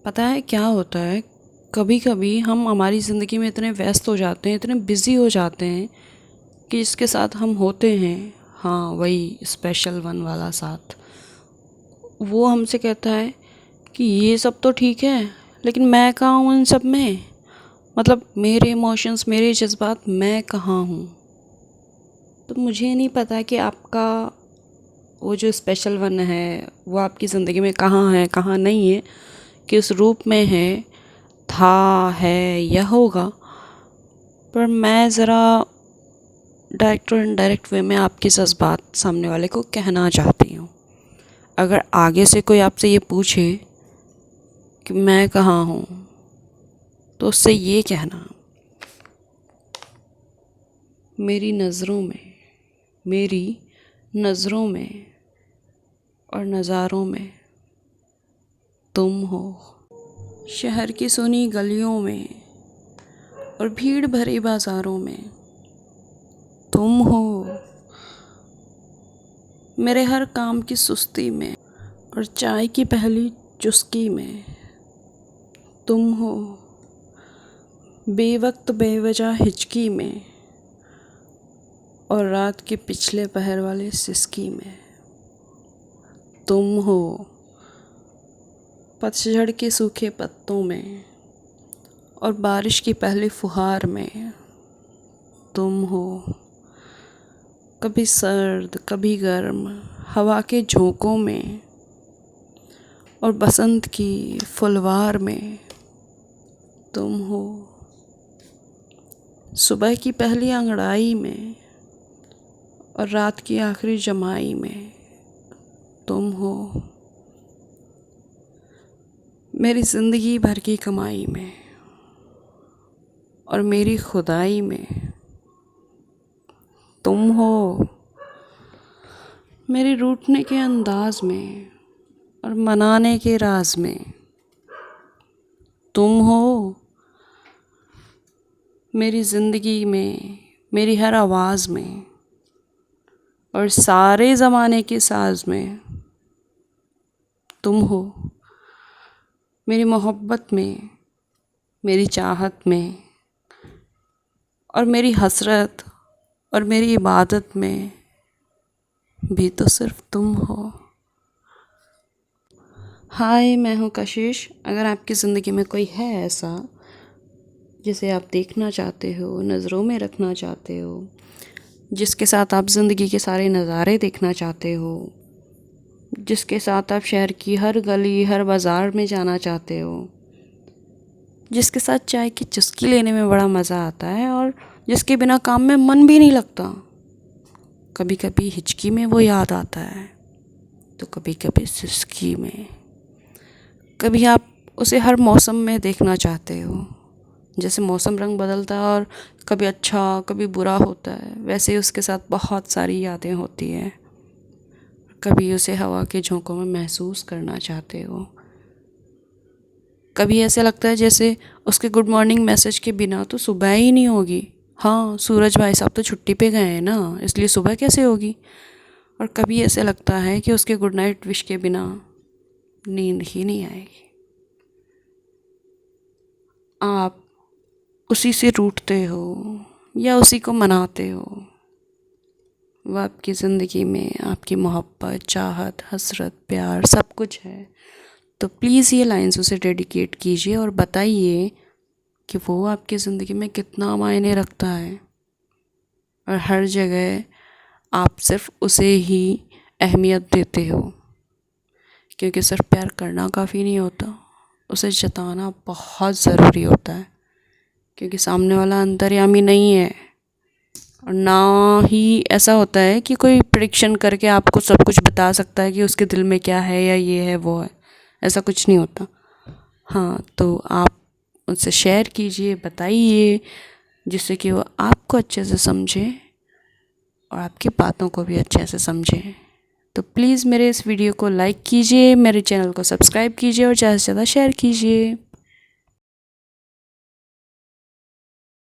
पता है क्या होता है, कभी कभी हम हमारी ज़िंदगी में इतने व्यस्त हो जाते हैं, इतने बिज़ी हो जाते हैं कि जिसके साथ हम होते हैं, हाँ वही स्पेशल वन वाला साथ, वो हमसे कहता है कि ये सब तो ठीक है लेकिन मैं कहाँ हूँ इन सब में। मतलब मेरे इमोशंस, मेरे जज्बात, मैं कहाँ हूँ। तो मुझे नहीं पता कि आपका वो जो स्पेशल वन है वो आपकी ज़िंदगी में कहाँ है, कहाँ नहीं है, किस रूप में है, था, है या होगा। पर मैं ज़रा डायरेक्ट और इनडायरेक्ट वे में आपकी जज्बात सामने वाले को कहना चाहती हूँ। अगर आगे से कोई आपसे ये पूछे कि मैं कहाँ हूँ, तो उससे ये कहना, मेरी नज़रों में, मेरी नज़रों में और नज़ारों में तुम हो। शहर की सुनी गलियों में और भीड़ भरे बाज़ारों में तुम हो। मेरे हर काम की सुस्ती में और चाय की पहली चुस्की में तुम हो। बेवक्त बेवजह हिचकी में और रात के पिछले पहर वाले सिसकी में तुम हो। पतझड़ के सूखे पत्तों में और बारिश की पहली फुहार में तुम हो। कभी सर्द कभी गर्म हवा के झोंकों में और बसंत की फुलवार में तुम हो। सुबह की पहली अंगड़ाई में और रात की आखिरी जमाई में तुम हो। मेरी ज़िंदगी भर की कमाई में और मेरी खुदाई में तुम हो। मेरे रूठने के अंदाज में और मनाने के राज में तुम हो। मेरी ज़िंदगी में, मेरी हर आवाज़ में और सारे ज़माने के साज में तुम हो। मेरी मोहब्बत में, मेरी चाहत में और मेरी हसरत और मेरी इबादत में भी तो सिर्फ तुम हो। हाय, मैं हूँ कशिश। अगर आपकी ज़िंदगी में कोई है ऐसा जिसे आप देखना चाहते हो, नज़रों में रखना चाहते हो, जिसके साथ आप ज़िंदगी के सारे नज़ारे देखना चाहते हो, जिसके साथ आप शहर की हर गली, हर बाज़ार में जाना चाहते हो, जिसके साथ चाय की चुस्की लेने में बड़ा मज़ा आता है और जिसके बिना काम में मन भी नहीं लगता, कभी कभी हिचकी में वो याद आता है तो कभी कभी सिसकी में। कभी आप उसे हर मौसम में देखना चाहते हो, जैसे मौसम रंग बदलता है और कभी अच्छा कभी बुरा होता है, वैसे ही उसके साथ बहुत सारी यादें होती हैं। कभी उसे हवा के झोंकों में महसूस करना चाहते हो। कभी ऐसे लगता है जैसे उसके गुड मॉर्निंग मैसेज के बिना तो सुबह ही नहीं होगी। हाँ, सूरज भाई साहब तो छुट्टी पे गए हैं ना, इसलिए सुबह कैसे होगी। और कभी ऐसे लगता है कि उसके गुड नाइट विश के बिना नींद ही नहीं आएगी। आप उसी से रूठते हो या उसी को मनाते हो, वह आपकी ज़िंदगी में आपकी मोहब्बत, चाहत, हसरत, प्यार सब कुछ है। तो प्लीज़ ये लाइन्स उसे डेडिकेट कीजिए और बताइए कि वो आपकी ज़िंदगी में कितना मायने रखता है। और हर जगह आप सिर्फ उसे ही अहमियत देते हो, क्योंकि सिर्फ प्यार करना काफ़ी नहीं होता, उसे जताना बहुत ज़रूरी होता है। क्योंकि सामने वाला अंतर्यामी नहीं है और ना ही ऐसा होता है कि कोई प्रेडिक्शन करके आपको सब कुछ बता सकता है कि उसके दिल में क्या है या ये है वो है। ऐसा कुछ नहीं होता। हाँ, तो आप उनसे शेयर कीजिए, बताइए, जिससे कि वो आपको अच्छे से समझे और आपकी बातों को भी अच्छे से समझे। तो प्लीज़ मेरे इस वीडियो को लाइक कीजिए, मेरे चैनल को सब्सक्राइब कीजिए और ज़्यादा से ज़्यादा शेयर कीजिए।